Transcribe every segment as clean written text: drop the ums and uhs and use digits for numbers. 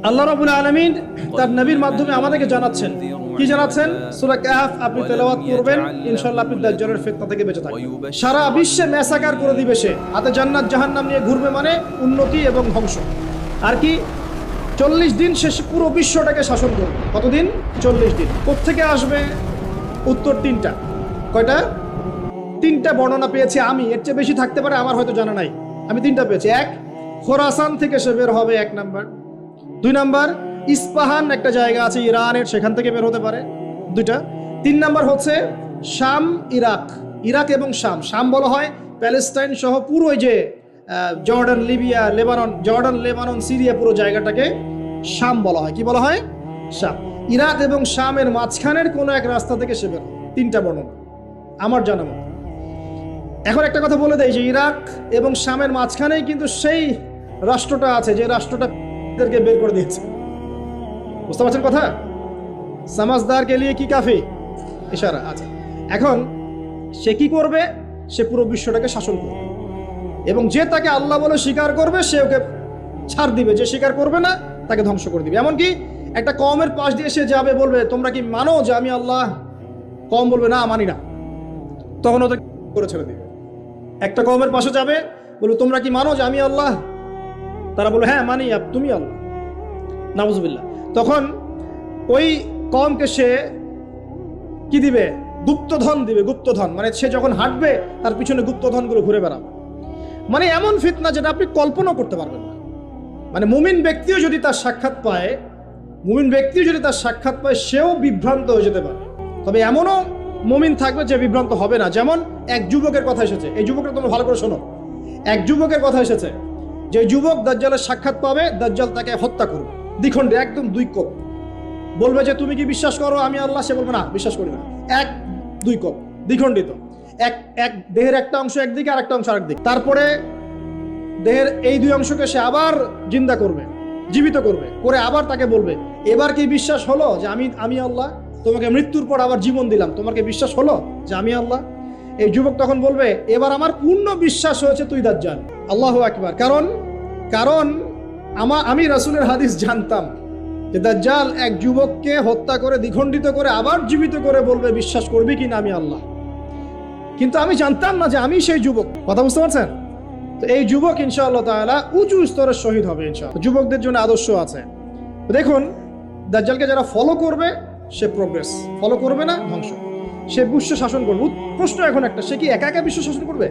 আল্লাহ রাব্বুল আলামিন তার নবীর মাধ্যমে আমাদেরকে জানাচ্ছেন, কি জানাচ্ছেন? সূরা কাহফ আপনি তেলাওয়াত করবেন, ইনশাআল্লাহ আপনি দাজ্জালের ফিতনা থেকে বেঁচে থাকবেন। সারা বিশ্বে মেসাকার করে দিবে সে, হাতে জান্নাত জাহান্নাম নিয়ে ঘুরবে, মানে উন্নতি এবং ধ্বংস। আর কি 40 দিন শেষে পুরো বিশ্বটাকে শাসন করবে। কতদিন? 40 দিন। কোত্থেকে আসবে? উত্তর তিনটা। কয়টা? তিনটা বর্ণনা পেয়েছি আমি, এর চেয়ে বেশি থাকতে পারে, আমার হয়তো জানা নাই। আমি তিনটা পেয়েছি। এক, খোরাসান থেকে সে বের হবে, 1 নাম্বার। 2 নাম্বার, ইস্পাহান একটা জায়গা আছে ইরানের, সেখান থেকে বের হতে পারে, 2টা। 3 নাম্বার হচ্ছে শাম, ইরাক। ইরাক এবং শাম, শাম বলা হয় প্যালেস্টাইন সহ পুরো যে Jordan, Libya, Lebanon, Jordan, Lebanon, Syria, পুরো জায়গাটাকে শাম বলা হয়। কি বলা হয়? শাম। ইরাক এবং শামের মাঝখানের কোনো এক রাস্তা থেকে সে বের হবে। 3টা বর্ণনা আমার জানা মতো। এখন একটা কথা বলে দেয় যে ইরাক এবং শামের মাঝখানেই কিন্তু সেই রাষ্ট্রটা আছে যে রাষ্ট্রটা বের করে দিয়েছে। বুঝতে পারছেন কথা? সমাজদার কে লিয়ে কি কাফি ইশারা আছে। এখন সে কি করবে? সে পুরো বিশ্বটাকে শাসন করবে, এবং যে তাকে আল্লাহ বলে স্বীকার করবে সে ওকে ছাড় দিবে, যে স্বীকার করবে না তাকে ধ্বংস করে দিবে। এমনকি একটা কওমের পাশ দিয়ে সে যাবে, বলবে তোমরা কি মানো যে আমি আল্লাহ? কওম বলবে না, মানি না, তখন ওদের করে ছেড়ে দিবে। একটা কওমের পাশে যাবে, বলবে তোমরা কি মানো যে আমি আল্লাহ? তারা বলবে হ্যাঁ মানি, তুমি আল্লাহ। নাউজুবিল্লাহ। তখন ওই কওমকে সে কি দিবে? গুপ্তধন দিবে। গুপ্তধন মানে সে যখন হাঁটবে তার পিছনে গুপ্তধনগুলো ঘুরে বেড়াবে। মানে এমন ফিতনা যেটা আপনি কল্পনা করতে পারবেন না। মানে মুমিন ব্যক্তিও যদি তার সাক্ষাৎ পায়, সেও বিভ্রান্ত হয়ে যেতে পারে। তবে এমনও মুমিন থাকবে যে বিভ্রান্ত হবে না। যেমন এক যুবকের কথা এসেছে, এই যুবকটা তোমরা ভালো করে শোনো। এক যুবকের কথা এসেছে, যে যুবক দাজ্জালের সাক্ষাৎ পাবে, দাজ্জাল তাকে হত্যা করবে দ্বিখণ্ডে, একদম 2 কোপ। বলবে যে তুমি কি বিশ্বাস করো আমি আল্লাহ? সে বলবে না, বিশ্বাস করি না। 1-2 কোপ, দ্বিখণ্ডিত। এক দেহের একটা অংশ একদিকে আর একটা অংশ আরেকদিকে। তারপরে দেহের এই 2 অংশকে সে আবার জিন্দা করবে, জীবিত করবে, করে আবার তাকে বলবে এবার কি বিশ্বাস হলো যে আমি আল্লাহ? তোমাকে মৃত্যুর পর আবার জীবন দিলাম, তোমার কি বিশ্বাস হলো যে আমি আল্লাহ? এই যুবক তখন বলবে এবার আমার পূর্ণ বিশ্বাস হয়েছে তুই দাজ্জাল। আল্লাহু আকবার। কারণ আমি রাসূলের হাদিস জানতাম যে দাজ্জাল এক যুবককে হত্যা করে দ্বিখণ্ডিত করে আবার জীবিত করে বলবে বিশ্বাস করবি কিনা আমি আল্লাহ। কিন্তু আমি জানতাম না যে আমি সেই যুবক। কথা বুঝতে পারছেন? তো এই যুবক ইনশাআল্লাহ তাআলা উঁচু স্তরের শহীদ হবে ইনশাআল্লাহ। যুবকদের জন্য আদর্শ আছে। দেখুন, দাজ্জালকে যারা ফলো করবে সে প্রোগ্রেস, ফলো করবে না ধ্বংস। সে বিশ্ব শাসন করবে। প্রশ্ন এখন একটা, সে কি একা একা বিশ্ব শাসন করবে?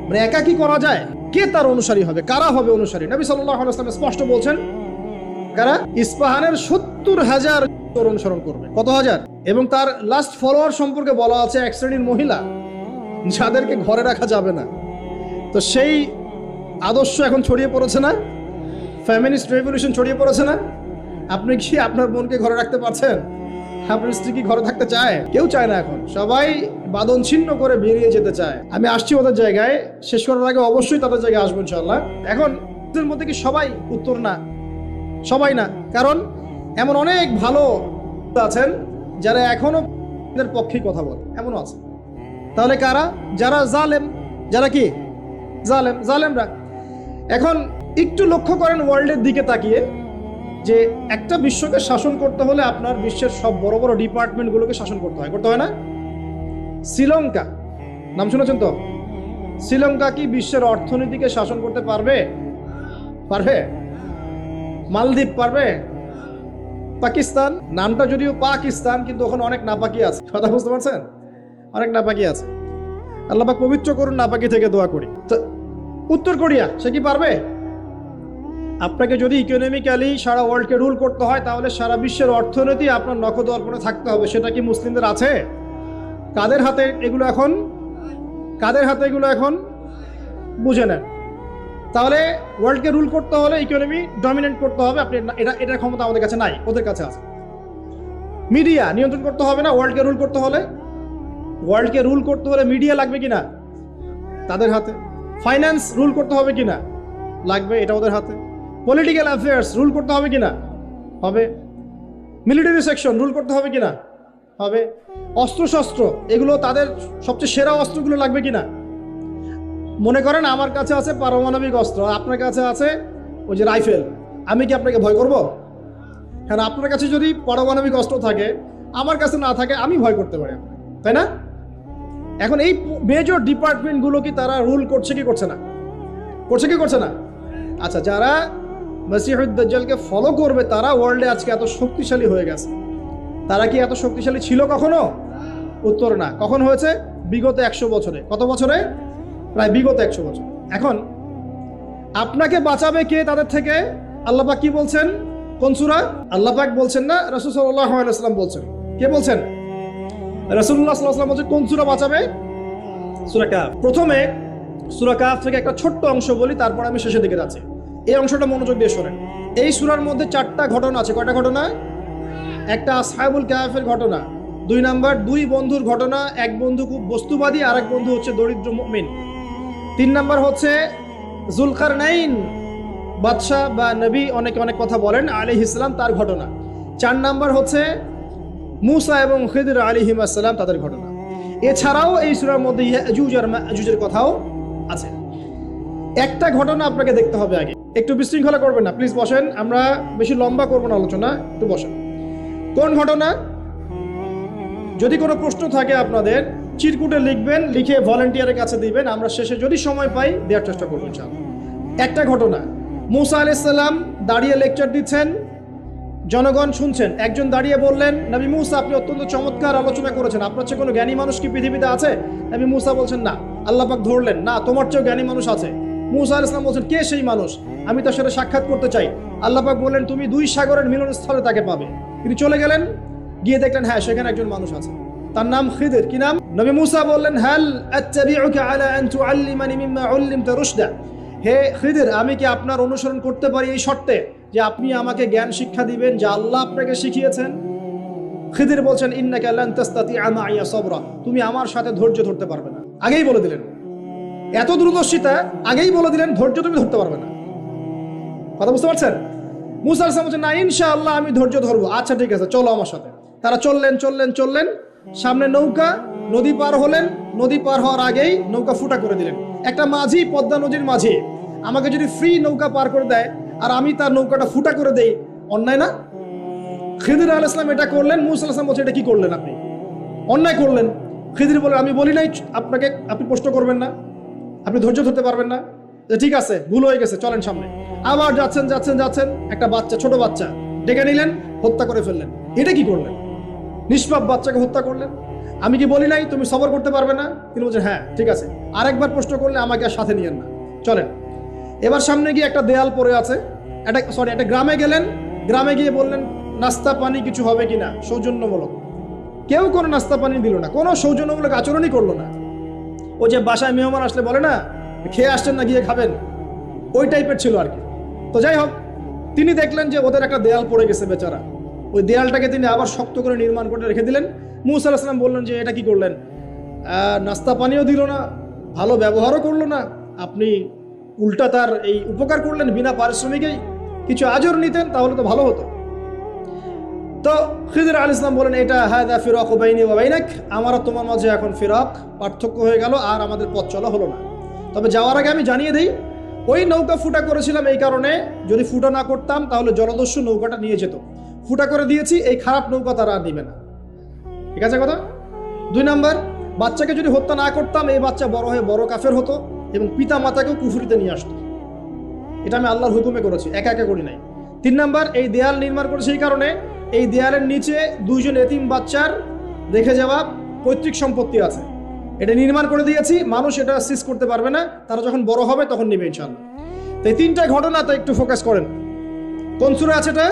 মানে একা কি করা যায়? কে তার অনুসারী হবে? কারা হবে অনুসারী? নবী সাল্লাল্লাহু আলাইহি ওয়াসাল্লাম স্পষ্ট বলছেন, কারা? ইস্পাহানের 70,000 অনুসরণ করবে। কত হাজার? এবং তার লাস্ট ফলোয়ার সম্পর্কে বলা আছে এক শ্রেণীর মহিলা যাদেরকে ঘরে রাখা যাবে না। তো সেই আদর্শ এখন ছড়িয়ে পড়েছে না? ফেমিনিস্ট রেভলিউশন ছড়িয়ে পড়েছে না? আপনি কি আপনার বোনকে ঘরে রাখতে পারছেন? আপনার স্ত্রী কি ঘরে থাকতে চায়? কেউ চায় না। এখন সবাই বাঁধন ছিন্ন করে বেরিয়ে যেতে চায়। আমি আসছি ওদের জায়গায়, শেষ করার আগে অবশ্যই তাদের জায়গায় আসবো ইনশাআল্লাহ। এখন এদের মধ্যে কি সবাই? উত্তর না, সবাই না। কারণ এমন অনেক ভালো আছেন যারা এখনো এদের পক্ষেই কথা বলে, এমনও আছে। তাহলে কারা? যারা জালেম। যারা কি? জালেমরা। এখন একটু লক্ষ্য করেন ওয়ার্ল্ডের দিকে তাকিয়ে, যে একটা বিশ্বকে শাসন করতে হলে আপনার বিশ্বের সব বড় বড় ডিপার্টমেন্টগুলোকে শাসন করতে হয় না? শ্রীলঙ্কা নাম শুনেছেন তো? শ্রীলঙ্কা কি বিশ্বের অর্থনীতিকে শাসন করতে পারবে? মালদ্বীপ পারবে? পাকিস্তান, নামটা যদিও পাকিস্তান, কিন্তু ওখানে অনেক নাপাকি আছে। কথা বুঝতে পারছেন? অনেক নাপাকি আছে। আল্লাহ পাক পবিত্র করুন নাপাকি থেকে, দোয়া করি। তো উত্তর কোরিয়া, সে কি পারবে? আপনাকে যদি ইকোনমিক্যালি সারা ওয়ার্ল্ডকে রুল করতে হয়, তাহলে সারা বিশ্বের অর্থনীতি আপনার নখদর্পণে থাকতে হবে। সেটা কি মুসলিমদের আছে? কাদের হাতে এগুলো এখন? বুঝে নেন। তাহলে ওয়ার্ল্ডকে রুল করতে হলে ইকোনমি ডমিনেন্ট করতে হবে। আপনি এটার ক্ষমতা আমাদের কাছে নাই, ওদের কাছে আছে। মিডিয়া নিয়ন্ত্রণ করতে হবে না? ওয়ার্ল্ডকে রুল করতে হলে মিডিয়া লাগবে কিনা? তাদের হাতে। ফাইন্যান্স রুল করতে হবে কিনা? লাগবে, এটা ওদের হাতে। পলিটিক্যাল অ্যাফেয়ার্স রুল করতে হবে কিনা? হবে। মিলিটারি সেকশন রুল করতে হবে কিনা? হবে। অস্ত্রশস্ত্র, এগুলো তাদের সবচেয়ে সেরা অস্ত্রগুলো লাগবে কিনা? মনে করেন আমার কাছে আছে পারমাণবিক অস্ত্র, আপনার কাছে আছে ওই যে রাইফেল, আমি কি আপনাকে ভয় করব? হ্যাঁ, আপনার কাছে যদি পারমাণবিক অস্ত্র থাকে, আমার কাছে না থাকে, আমি ভয় করতে পারি আপনাকে, তাই না? এখন এই মেজর ডিপার্টমেন্টগুলো কি তারা রুল করছে কি করছে না? করছে কি করছে না? আচ্ছা, যারা মসিহুদ দাজ্জালকে ফলো করবে তারা ওয়ার্ল্ডে আজকে এত শক্তিশালী হয়ে গেছে। তারা কি এত শক্তিশালী ছিল কখনো? উত্তর না। কখন হয়েছে? বিগত 100 বছরে। কত বছরে? প্রায় বিগত 100 বছর। এখন আপনাকে বাঁচাবে কে তাদের থেকে? আল্লাহ পাক কি বলছেন? কোন সূরা? আল্লাহ পাক বলছেন না, রাসূল সাল্লাল্লাহু আলাইহি ওয়াসাল্লাম বলছেন? কে বলছেন? রাসূলুল্লাহ সাল্লাল্লাহু আলাইহি ওয়াসাল্লাম বলছেন কোন সূরা বাঁচাবে? সূরা কাহফ। প্রথমে সূরা কাহফ থেকে একটা ছোট্ট অংশ বলি, তারপর আমি শেষের দিকে যাচ্ছি। এই অংশটা মনোযোগ দিয়ে শোনেন। এই সূরার মধ্যে 4টা ঘটনা আছে। কয়টা ঘটনা? একটা আসহাবুল কাহফের ঘটনা, 2 নাম্বার 2 বন্ধুর ঘটনা। এক বন্ধু খুব বস্তুবাদী, আরেক বন্ধু হচ্ছে দরিদ্র মুমিন। 3 নাম্বার হচ্ছে যুলকারনাইন, বাদশাহ বা নবী, অনেকে অনেক কথা বলেন, আলাইহিস সালাম, তার ঘটনা। 4 নাম্বার হচ্ছে মূসা এবং খিদর আলাইহিস সালাম, তাদের ঘটনা। এছাড়াও এই সূরার মধ্যে ইয়াজুজ আর মাজুজের কথাও আছে। একটা ঘটনা আপনাকে দেখতে হবে আগে। একটু বিশৃঙ্খলা করবেন না প্লিজ, বসেন। আমরা বেশি লম্বা করব না আলোচনা, একটু বসেন। কোন ঘটনা? যদি কোনো প্রশ্ন থাকে আপনাদের চিরকুটে লিখবেন, লিখে ভলান্টিয়ারের কাছে দিবেন। আমরা শেষে যদি সময় পাই দেওয়ার চেষ্টা করবো ইনশাআল্লাহ। একটা ঘটনা, মূসা আলাইহিস সালাম দাঁড়িয়ে লেকচার দিচ্ছেন, জনগণ শুনছেন। একজন দাঁড়িয়ে বললেন, নবী মূসা, আপনি অত্যন্ত চমৎকার আলোচনা করেছেন, আপনার চেয়ে কোনো জ্ঞানী মানুষ কি পৃথিবীতে আছে? নবী মূসা বলছেন না। আল্লাহ পাক ধরলেন, না, তোমার চেয়েও জ্ঞানী মানুষ আছে। মূসা আলাইহিস সালাম বলছেন, কে সেই মানুষ? আমি তার সাথে সাক্ষাৎ করতে চাই। আল্লাহ পাক বললেন, তুমি 2 সাগরের মিলনস্থলে তাকে পাবে। তিনি চলে গেলেন, গিয়ে দেখলেন হ্যাঁ সেখানে একজন মানুষ আছে, তার নাম খিদর। কি নাম? নবী মূসা বললেন, হাল আত্তাবিউকা আলা আন তুআল্লিমানি মিম্মা উল্লিমতা রুশদা, হে খিদর, আমি কি আপনার অনুসরণ করতে পারি এই শর্তে যে আপনি আমাকে জ্ঞান শিক্ষা দিবেন যা আল্লাহ আপনাকে শিখিয়েছেন? খিদর বলছেন, ইন্নাকা লান তাসতাতিআ মাইয়া সাবরা, তুমি আমার সাথে ধৈর্য ধরতে পারবে না। আগেই বলে দিলেন, এত দূরদর্শিতা, আগেই বলে দিলেন ধৈর্য তুমি ধরতে পারবে না। কথা বুঝতে পারছেন? মূসা আলাইহিস সালাম বলছেন, না, ইনশাআল্লাহ আমি ধৈর্য ধরবো। আচ্ছা ঠিক আছে, চলো আমার সাথে। তারা চললেন, সামনে নৌকা, নদী পার হলেন। নদী পার হওয়ার আগেই নৌকা ফুটা করে দিলেন। একটা মাঝি, পদ্মা নদীর মাঝি, আমাকে যদি ফ্রি নৌকা পার করে দেয় আর আমি তার নৌকাটা ফুটা করে দেই, অন্যায় না? খিদর আলাইহিস সালাম এটা করলেন। মূসা আলাইহিস সালাম বলছে, এটা কি করলেন আপনি? অন্যায় করলেন। খিদর বলে, আমি বলি নাই আপনাকে আপনি প্রশ্ন করবেন না, আপনি ধৈর্য ধরতে পারবেন না? ঠিক আছে, ভুল হয়ে গেছে, চলেন সামনে। আবার যাচ্ছেন, একটা বাচ্চা, ছোট বাচ্চা ডেকে নিলেন, হত্যা করে ফেললেন। এটা কি করলেন? নিষ্পাপ বাচ্চাকে হত্যা করলেন। আমি কি বলি নাই তুমি সবর করতে পারবে না? তিনি বলছেন, হ্যাঁ ঠিক আছে, আরেকবার প্রশ্ন করলে আমাকে আর সাথে নিয়েন না, চলেন। এবার সামনে গিয়ে একটা দেয়াল পড়ে আছে, একটা গ্রামে গেলেন। গ্রামে গিয়ে বললেন, নাস্তা পানি কিছু হবে কিনা, সৌজন্যমূলক। কেউ কোনো নাস্তা পানি দিল না, কোনো সৌজন্যমূলক আচরণই করলো না। ও যে বাসায় মেহমান আসলে বলে না, খেয়ে আসছেন না, গিয়ে খাবেন, ওই টাইপের ছিল আর কি। তো যাই হোক, তিনি দেখলেন যে ওদের একটা দেয়াল পড়ে গেছে বেচারা। ওই দেয়ালটাকে তিনি আবার শক্ত করে নির্মাণ করে রেখে দিলেন। মূসা আলাইহিস সালাম বললেন যে এটা কি করলেন? নাস্তা পানিও দিল না, ভালো ব্যবহারও করলো না, আপনি উল্টা তার এই উপকার করলেন বিনা পারিশ্রমিকেই। কিছু আজর নিতেন তাহলে তো ভালো হতো। তো খিদর আলাইহিস সালাম বলেন, এটা হাদা ফিরাকু বাইনি ওয়া বাইনাক, আমার আর তোমার মাঝে এখন ফিরাক, পার্থক্য হয়ে গেল, আর আমাদের পথ চলা হলো না। তবে যাওয়ার আগে আমি জানিয়ে দিই, ওই নৌকা ফুটা করেছিলাম এই কারণে, যদি ফুটা না করতাম তাহলে জলদস্যু নৌকাটা নিয়ে যেত। ফুটা করে দিয়েছি, এই খারাপ নৌকা তারা আর নিবে না। ঠিক আছে কথা? 2 নাম্বার, বাচ্চাকে যদি হত্যা না করতাম, এই বাচ্চা বড় হয়ে বড় কাফের হতো এবং পিতা মাতাকেও কুফরিতে নিয়ে আসতো। এটা আমি আল্লাহর হুকুমে করেছি, একা একা করি নাই। 3 নাম্বার, এই দেয়াল নির্মাণ করেছে এই কারণে, এই দেয়ালের নিচে 2 জন এতিম বাচ্চার রেখে যাওয়া পৈতৃক সম্পত্তি আছে, এটা নির্মাণ করে দিয়েছি। মানুষ এটা সিজ করতে পারবে না, তারা যখন বড় হবে তখন নিবে ইনশাআল্লাহ। তো এই 3টা ঘটনাতে একটু ফোকাস করেন। কোন সূরা আছে এটা?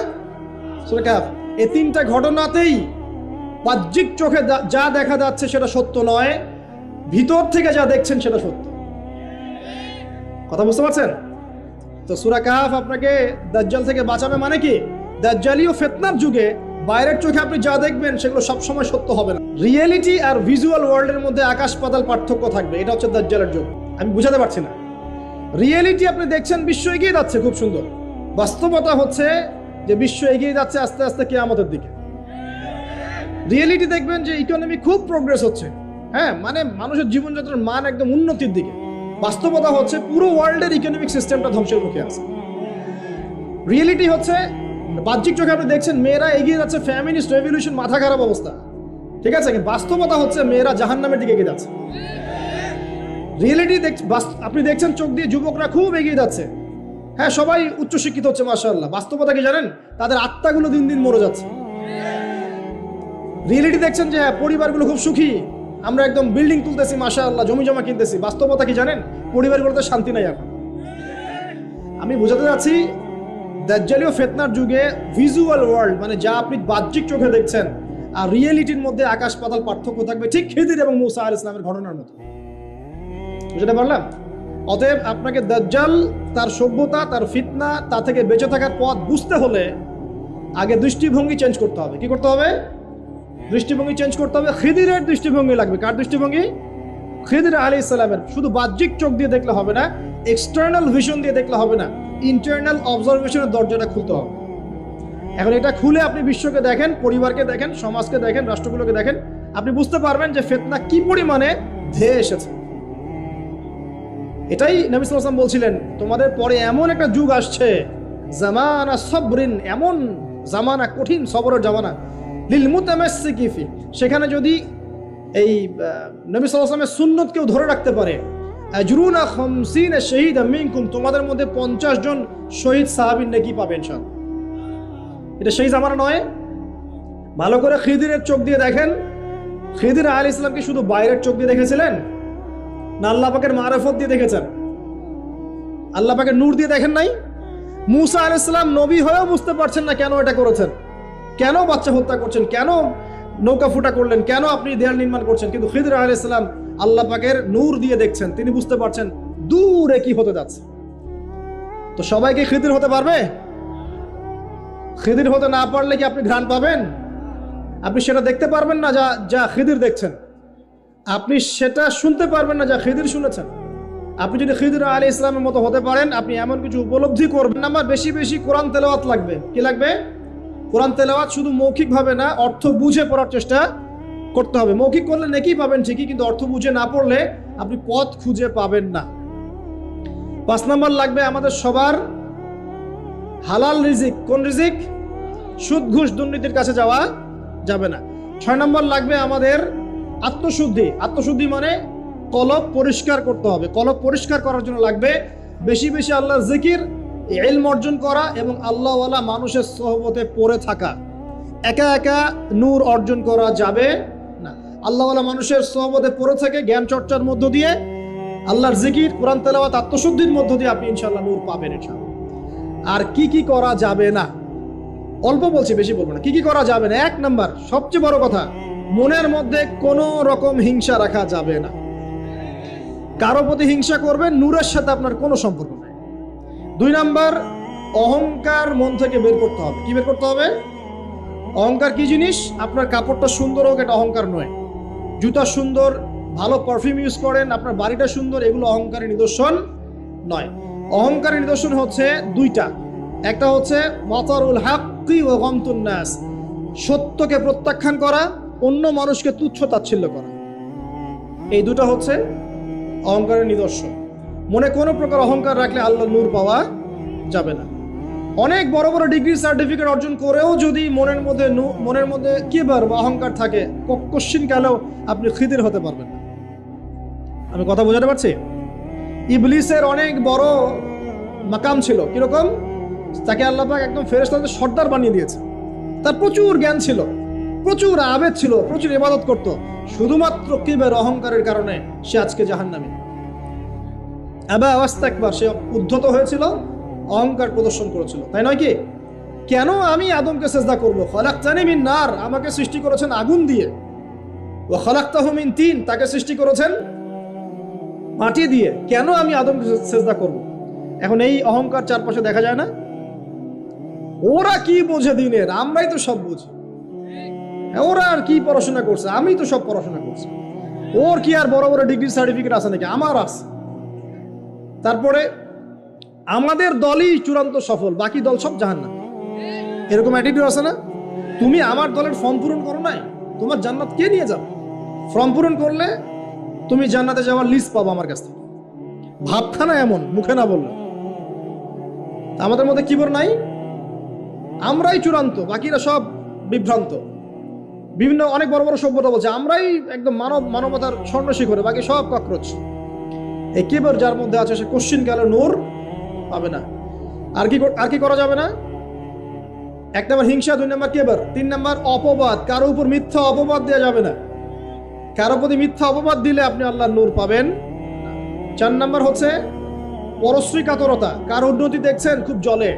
সূরা কাহফ। এই 3টা ঘটনাতেই বাহ্যিক চোখে যা দেখা যাচ্ছে সেটা সত্য নয়, ভিতর থেকে যা দেখছেন সেটা সত্য। কথা বুঝতে পারছেন? তো সূরা কাহফ আপনাকে দাজ্জাল থেকে বাঁচাবে। মানে কি? দাজ্জালীয় ফিতনার যুগে বাইরের চোখে আপনি যা দেখবেন সেগুলো সবসময় সত্য হবে না। রিয়েলিটি আর ভিজুয়াল ওয়ার্ল্ডের মধ্যে আকাশ পাতাল পার্থক্য থাকবে। এটা হচ্ছে দাজ্জালের যুগ। আমি বুঝাতে পারছি না। রিয়েলিটি আপনি দেখছেন বিশ্ব এগিয়ে যাচ্ছে, খুব সুন্দর। বাস্তবতা হচ্ছে যে বিশ্ব এগিয়ে যাচ্ছে আস্তে আস্তে কিয়ামতের দিকে। রিয়েলিটি দেখবেন যে ইকোনমি খুব প্রোগ্রেস হচ্ছে, হ্যাঁ, মানে মানুষের জীবনযাত্রার মান একদম উন্নতির দিকে। বাস্তবতা হচ্ছে পুরো ওয়ার্ল্ডের ইকোনমিক সিস্টেমটা ধ্বংসের মুখে আছে। রিয়েলিটি হচ্ছে, বাহ্যিক চোখে আপনি দেখছেন মেয়েরা এগিয়ে যাচ্ছে, ফ্যামিলিস্ট রেভলিউশন, মাথা খারাপ অবস্থা, ঠিক আছে, কিন্তু বাস্তবতা হচ্ছে মেয়েরা জাহান্নামের দিকে এগিয়ে যাচ্ছে। রিয়েলিটি আপনি দেখছেন চোখ দিয়ে যুবকরা খুব এগিয়ে যাচ্ছে, হ্যাঁ সবাই উচ্চশিক্ষিত হচ্ছে মাশাআল্লাহ, বাস্তবতা কি জানেন? তাদের আত্মাগুলো দিন দিন মরে যাচ্ছে। রিয়েলিটি দেখছেন যে হ্যাঁ পরিবারগুলো খুব সুখী, আমরা একদম বিল্ডিং তুলতেছি মাশাআল্লাহ, জমি জমা কিনতেছি, বাস্তবতা কি জানেন? পরিবারগুলোতে শান্তি নাই এখন। আমি বোঝাতে যাচ্ছি দাজ্জালীয় ফিতনার যুগে ভিজুয়াল ওয়ার্ল্ড, মানে যা আপনি বাহ্যিক চোখে দেখছেন আর রিয়েলিটির মধ্যে আকাশ পাতাল পার্থক্য থাকবে, ঠিক খিদির এবং মূসা আলাইহিস সালামের ঘটনার মতো। বুঝতে পারলাম? অতএব আপনাকে দাজ্জাল, তার সভ্যতা, তার ফিতনা, তা থেকে বেঁচে থাকার পথ বুঝতে হলে আগে দৃষ্টিভঙ্গি চেঞ্জ করতে হবে। কি করতে হবে? দৃষ্টিভঙ্গি চেঞ্জ করতে হবে। খিদিরের দৃষ্টিভঙ্গি লাগবে। কার দৃষ্টিভঙ্গি? খিদির আলাইহিস সালামের। শুধু বাহ্যিক চোখ দিয়ে দেখলে হবে না, এক্সটার্নাল ভিশন দিয়ে দেখলে হবে না, ইন্টারনাল অবজারভেশনের দরজাটা খুলতে হবে। এখন এটা খুলে আপনি বিশ্বকে দেখেন, পরিবারকে দেখেন, সমাজকে দেখেন, রাষ্ট্রগুলোকে দেখেন, আপনি বুঝতে পারবেন যে ফিতনা কি পরিমাণে ধেয়ে এসেছে। এটাই নবী সাল্লাল্লাহু আলাইহি ওয়াসাল্লাম বলছিলেন, তোমাদের পরে এমন একটা যুগ আসছে, জামানা সবরিন, এমন জামানা, কঠিন সবরের জামানা, লিল মুতামাসসিকি ফি, সেখানে যদি এই নবী সাল্লাল্লাহু আলাইহি ওয়াসাল্লামের সুন্নত কেউ ধরে রাখতে পারে, আজরুনা 50 শাহীদা মিনকুম, তোমাদের মধ্যে 50 জন শহীদ সাহাবীর নেকি পাবে ইনশাআল্লাহ। এটা সেই জামানা নয়। ভালো করে খিদিরের চোখ দিয়ে দেখেন, খিদির আলাইহিস সালাম কি শুধু বাইরের চোখ দিয়ে দেখেছিলেন, না আল্লাহ পাকের মারিফত দিয়ে দেখেছেন? আল্লাহ পাকের নূর দিয়ে দেখেন নাই? মূসা আলাইহিস সালাম নবী হয়েও বুঝতে পারছেন না কেন এটা করেছেন, কেন বাচ্চা হত্যা করছেন, কেন নৌকা ফুটা করলেন, কেন আপনি দেয়াল নির্মাণ করছেন, কিন্তু খিদির আলাইহিস সালাম আল্লাহ পাকের নূর দিয়ে দেখছেন, তিনি বুঝতে পারছেন দূরে কি হতে যাচ্ছে। তো সবাইকে খিদির হতে পারবে? খিদির হতে না পারলে কি আপনি ঘ্রাণ পাবেন? আপনি সেটা দেখতে পারবেন না যা যা খিদির দেখছেন, আপনি সেটা শুনতে পারবেন না যা খিদির শুনেছেন। আপনি যদি খিদির আলাইহিস সালামের মতো হতে পারেন, আপনি এমন কিছু উপলব্ধি করবেন। আমার বেশি বেশি কোরআন তেলাওয়াত লাগবে। কি লাগবে? কোরআন তেলাওয়াত শুধু মৌখিকভাবে না, অর্থ বুঝে পড়ার চেষ্টা করতে হবে। মৌখিক করলে নেকি পাবেন ঠিকই, কিন্তু অর্থ বুঝে না পড়লে আপনি পথ খুঁজে পাবেন না। 5 নম্বর লাগবে আমাদের সবার হালাল রিজিক। কোন রিজিক? সুদ ঘুষ দুর্নীতির কাছে যাওয়া যাবে না। 6 নম্বর লাগবে আমাদের আত্মশুদ্ধি। আত্মশুদ্ধি মানে কলব পরিষ্কার করতে হবে। কলব পরিষ্কার করার জন্য লাগবে বেশি বেশি আল্লাহর জিকির, ইলম অর্জন করা এবং আল্লাহওয়ালা মানুষের সোহবতে পড়ে থাকা। একা একা নূর অর্জন করা যাবে না। আল্লাহওয়ালা মানুষের সোহবতে পড়ে থেকে জ্ঞান চর্চার মধ্য দিয়ে, আল্লাহর জিকির, কোরআন তেলাওয়াত, আত্মশুদ্ধির মধ্য দিয়ে আপনি ইনশাআল্লাহ নূর পাবেন ইনশাআল্লাহ। আর কি কি করা যাবে না? অল্প বলছি, বেশি বলবো না। কি কি করা যাবে না? 1 নাম্বার, সবচেয়ে বড় কথা, মনের মধ্যে কোনো রকম হিংসা রাখা যাবে না। কারো প্রতি হিংসা করবেন, নূরের সাথে আপনার কোনো সম্পর্ক নেই। 2 নাম্বার, অহংকার মন থেকে বের করতে হবে। কি বের করতে হবে? অহংকার কি জিনিস? আপনার কাপড়টা সুন্দর হোক, এটা অহংকার নয়। জুতা সুন্দর, ভালো পারফিউম ইউজ করেন, আপনার বাড়িটা সুন্দর, এগুলো অহংকারের নিদর্শন নয়। অহংকারের নিদর্শন হচ্ছে 2টা। একটা হচ্ছে মাতারুল হাক্কি ওয়া গামতুন নাস, সত্যকে প্রত্যাখ্যান করা, অন্য মানুষকে তুচ্ছ তাচ্ছিল্য করা। এই 2টা হচ্ছে অহংকারের নিদর্শন। মনে কোনো প্রকার অহংকার রাখলে আল্লাহর নূর পাওয়া যাবে না। অনেক বড় বড় ডিগ্রি সার্টিফিকেট অর্জন করেও যদি মনের মধ্যে কিবার বা অহংকার থাকে, কোশ্চিন কালেও আপনি খিদির হতে পারবেন না। আমি কথা বোঝাতে পারছি? ইবলিসের অনেক বড় মাকাম ছিল। কিরকম? তাকে আল্লাহ পাক একদম ফেরেশতাদের সর্দার বানিয়ে দিয়েছে। তার প্রচুর জ্ঞান ছিল, প্রচুর আবেদ ছিল, প্রচুর ইবাদত করত। শুধুমাত্র কিবার, অহংকারের কারণে সে আজকে জাহান্নামী। আবা ওয়াস্তাকবার, সে উদ্ধত হয়েছিল, অহংকার প্রদর্শন করেছিল। তাই নয় কি? কেন আমি আদমকে সিজদা করব? খালাকতানি মিন নার, আমাকে সৃষ্টি করেছেন আগুন দিয়ে। ওয়া খালাকতাহু মিন তিন, তাকে সৃষ্টি করেছেন মাটি দিয়ে। কেন আমি আদমকে সিজদা করব? এখন এই অহংকার চারপাশে দেখা যায় না? ওরা কি বোঝে দিনের, আমরাই তো সব বুঝি। ওরা আর কি পড়াশোনা করছে, আমি তো সব পড়াশোনা করছি। ওর কি আর বড় বড় ডিগ্রি সার্টিফিকেট আছে নাকি? আমার আছে। তারপরে আমাদের দলই চূড়ান্ত সফল, বাকি দল সব জাহান্নাম। এরকম অ্যাটিটিউড আছে না? তুমি আমার দলের ফর্ম পূরণ করো নাই, তোমার জান্নাত কে নিয়ে যাবে? ফর্ম পূরণ করলে তুমি জান্নাতে যাওয়ার লিস্ট পাবো আমার কাছ থেকে। ভাবখানা এমন, মুখে না বললে। আমাদের মধ্যে কিবর নাই, আমরাই চূড়ান্ত, বাকিরা সব বিভ্রান্ত। বিভিন্ন অনেক বড় বড় সভ্যতা বলছে আমরাই একদম মানবতার স্বর্ণ শিখরে, বাকি সব ককরোচ। এই কিবর যার মধ্যে আছে সে কোশ্চিন কালে নূর পাবে না। আর কি করা যাবে না? 1 নম্বর হিংসা, 2 নম্বর কিবর, 3 নম্বর অপবাদ। কারো উপর মিথ্যা অপবাদ দেওয়া যাবে না। কারো প্রতি মিথ্যা অপবাদ দিলে আপনি আল্লাহর নূর পাবেন। 4 নম্বর হচ্ছে পরশ্রী কাতরতা। কারো উন্নতি দেখছেন খুব জ্বলে,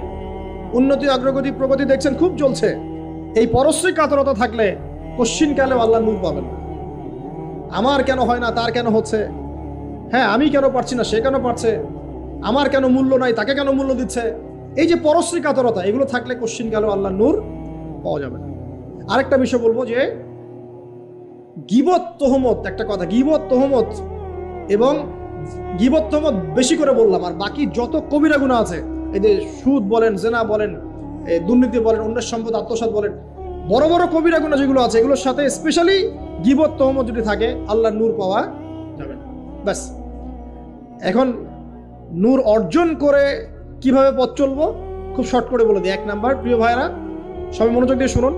উন্নতি অগ্রগতি প্রগতি দেখছেন খুব জ্বলছে, এই পরশ্রী কাতরতা থাকলে কোশ্চিন কালে আল্লাহর নূর পাবেন না। আমার কেন হয় না, তার কেন হচ্ছে, হ্যাঁ আমি কেন পারছি না, সে কেন পারছে, আমার কেন মূল্য নাই, তাকে কেন মূল্য দিচ্ছে, এই যে পরশ্রী কাতরতা, এগুলো থাকলে কোশ্চিন কালে আল্লাহর নূর পাওয়া যাবে না। আরেকটা বিষয় বলবো যে গীবত তহমত, একটা কথা, গীবত তহমত এবং গীবত তহমত বেশি করে বললাম, আর বাকি যত কবিরা গুনাহ আছে, এই যে সুদ বলেন, জেনা বলেন, দুর্নীতি বলেন, অন্যের সম্পদ আত্মসাৎ বলেন, বড় বড় কবিরা গুনাহ যেগুলো আছে এগুলোর সাথে স্পেশালি গীবত তহমত যদি থাকে আল্লাহর নূর পাওয়া যাবে না। ব্যাস, এখন নূর অর্জন করে কিভাবে পথ চলবো খুব শর্ট করে বলে দিই। 1 নাম্বার, প্রিয় ভাইরা সবাই মনোযোগ দিয়ে শুনুন,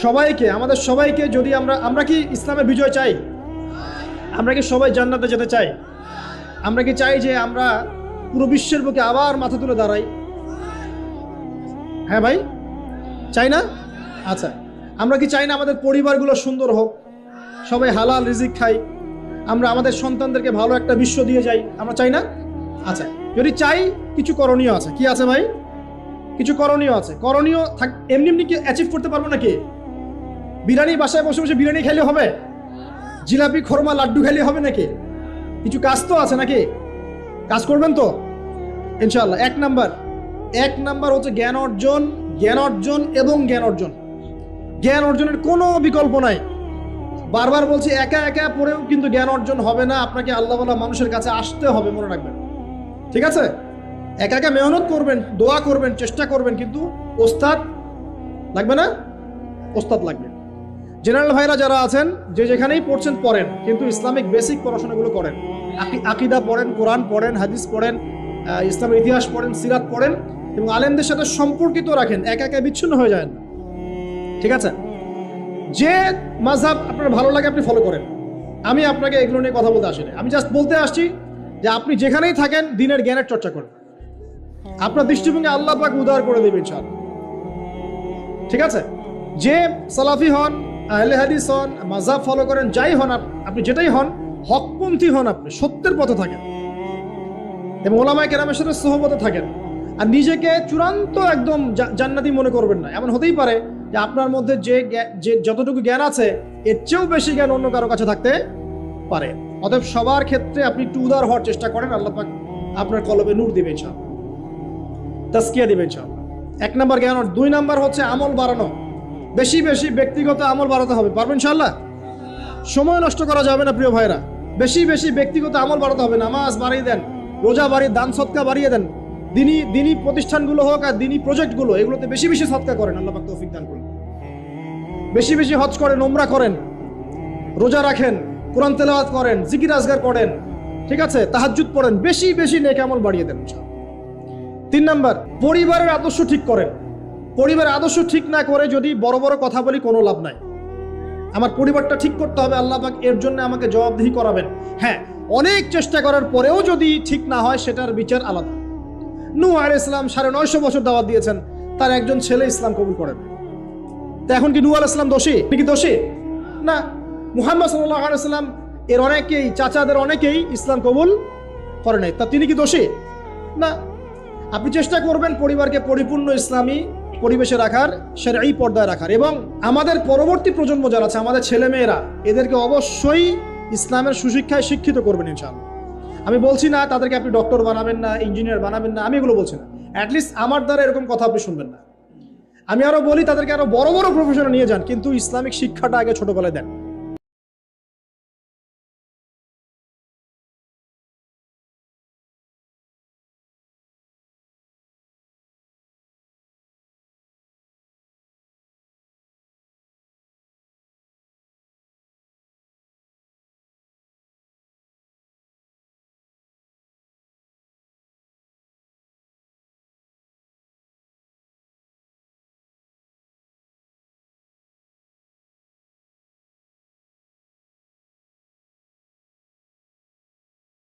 সবাইকে, আমাদের সবাইকে, যদি আমরা কি ইসলামের বিজয় চাই? আমরা কি সবাই জান্নাতে যেতে চাই? আমরা কি চাই যে আমরা পুরো বিশ্বের বুকে আবার মাথা তুলে দাঁড়াই? হ্যাঁ ভাই, চাই না? আচ্ছা, আমরা কি চাই না আমাদের পরিবারগুলো সুন্দর হোক, সবাই হালাল রিজিক খাই, আমরা আমাদের সন্তানদেরকে ভালো একটা বিশ্ব দিয়ে যাই? আমরা চাই না? আচ্ছা, যদি চাই কিছু করণীয় আছে। কি আছে ভাই? কিছু করণীয় আছে। করণীয় এমনি এমনি কি অ্যাচিভ করতে পারবো নাকি? বিরিয়ানি বাসায় বসে বসে বিরিয়ানি খাইলে হবে? জিলাপি খোরমা লাড্ডু খাইলে হবে নাকি? কিছু কাজ তো আছে নাকি? কাজ করবেন তো ইনশাআল্লাহ। 1 নাম্বার হচ্ছে জ্ঞান অর্জন, জ্ঞান অর্জন এবং জ্ঞান অর্জন। জ্ঞান অর্জনের কোনো বিকল্প নাই। বারবার বলছি, একা একা পড়েও কিন্তু জ্ঞান অর্জন হবে না, আপনাকে আল্লাহওয়ালা মানুষের কাছে আসতে হবে, মনে রাখবেন। ঠিক আছে? একা একা মেহনত করবেন, দোয়া করবেন, চেষ্টা করবেন, কিন্তু ওস্তাদ লাগবে না? ওস্তাদ লাগবে। জেনারেল ভাইরা যারা আছেন, যে যেখানেই পড়ছেন পড়েন, কিন্তু ইসলামিক বেসিক পড়াশোনাগুলো করেন। আকিদা পড়েন, কোরআন পড়েন, হাদিস পড়েন, ইসলামের ইতিহাস পড়েন, সিরাত পড়েন, এবং আলেমদের সাথে সম্পর্কিত রাখেন, একা একা বিচ্ছিন্ন হয়ে যায় না। ঠিক আছে? যে মাযহাব আপনার ভালো লাগে আপনি ফলো করেন। আমি আপনাকে এগুলো নিয়ে কথা বলতে আসিনি, আমি জাস্ট বলতে আসছি যে আপনি যেখানেই থাকেন দ্বীনের জ্ঞানের চর্চা করেন। আপনার দৃষ্টিভঙ্গি আল্লাহ পাক উদার করে দেবেন ইনশাআল্লাহ। ঠিক আছে? যে সালাফি হন, আহলে হাদিস হন, মাযহাব ফলো করেন, যাই হন আপনি, যেটাই হন, হকপন্থী হন, আপনি সত্যের পথে থাকেন এবং ওলামায়ে কেরামের সাথে সোহবতে থাকেন। আর নিজেকে চূড়ান্ত একদম জান্নাতি মনে করবেন না। এমন হতেই পারে যে আপনার মধ্যে যে যতটুকু জ্ঞান আছে এর চেয়েও বেশি জ্ঞান অন্য কারো কাছে থাকতে পারে। অতএব সবার ক্ষেত্রে আপনি একটু উদার হওয়ার চেষ্টা করেন, আল্লাহ পাক আপনার কলবে নূর দিবেন ইনশাআল্লাহ, তাজকিয়া দিবেন ইনশাআল্লাহ। 1 নাম্বার জ্ঞান। 2 নাম্বার হচ্ছে আমল বাড়ানো। বেশি বেশি ব্যক্তিগত আমল বাড়াতে হবে। পারবেন ইনশাআল্লাহ? সময় নষ্ট করা যাবে না প্রিয় ভাইরা। বেশি বেশি ব্যক্তিগত আমল বাড়াতে হবে। নামাজ বাড়িয়ে দেন, রোজা বাড়িয়ে, দান সদকা বাড়িয়ে দেন। দিনী প্রতিষ্ঠানগুলো হোক আর দিনী প্রজেক্টগুলো, এগুলোতে বেশি বেশি সদকা করেন, আল্লাহ পাক তৌফিক দান করুন। বেশি বেশি হজ করেন, উমরা করেন, রোজা রাখেন, কোরআন তেলাওয়াত করেন, জিকির আজগার করেন। ঠিক আছে? তাহাজ্জুদ পড়েন, বেশি বেশি নেক আমল বাড়িয়ে দেন। 3 নাম্বার, পরিবারের আদর্শ ঠিক করেন। পরিবারের আদর্শ ঠিক না করে যদি বড় বড় কথা বলি কোনো লাভ নাই। আমার পরিবারটা ঠিক করতে হবে, আল্লাহ পাক এর জন্য আমাকে জবাবদিহি করাবেন। হ্যাঁ, অনেক চেষ্টা করার পরেও যদি ঠিক না হয় সেটার বিচার আলাদা। নূহ আলাইহিস সালাম 950 বছর দাওয়াত দিয়েছেন, তার একজন ছেলে ইসলাম কবুল করেন। তা এখন কি নূহ আলাইহিস সালাম দোষী? কি দোষী? না। মুহাম্মদ সাল্লাল্লাহু আলাইহি ওয়াসাল্লাম এর অনেকেই, চাচাদের অনেকেই ইসলাম কবুল করে নাই, তা তিনি কি দোষী? না। আপনি চেষ্টা করবেন পরিবারকে পরিপূর্ণ ইসলামী পরিবেশে রাখার, শরঈ পর্দায় রাখার, এবং আমাদের পরবর্তী প্রজন্ম যারা আছে, আমাদের ছেলে মেয়েরা, এদেরকে অবশ্যই ইসলামের সুশিক্ষায় শিক্ষিত করবেন ইনশাআল্লাহ। আমি বলছি না তাদেরকে আপনি ডক্টর বানাবেন না, ইঞ্জিনিয়ার বানাবেন না, আমি এগুলো বলছি না। অ্যাটলিস্ট আমার দ্বারা এরকম কথা আপনি শুনবেন না। আমি আরো বলি তাদেরকে আরো বড় বড় প্রফেশনে নিয়ে যান, কিন্তু ইসলামিক শিক্ষাটা আগে ছোটবেলায় দেন।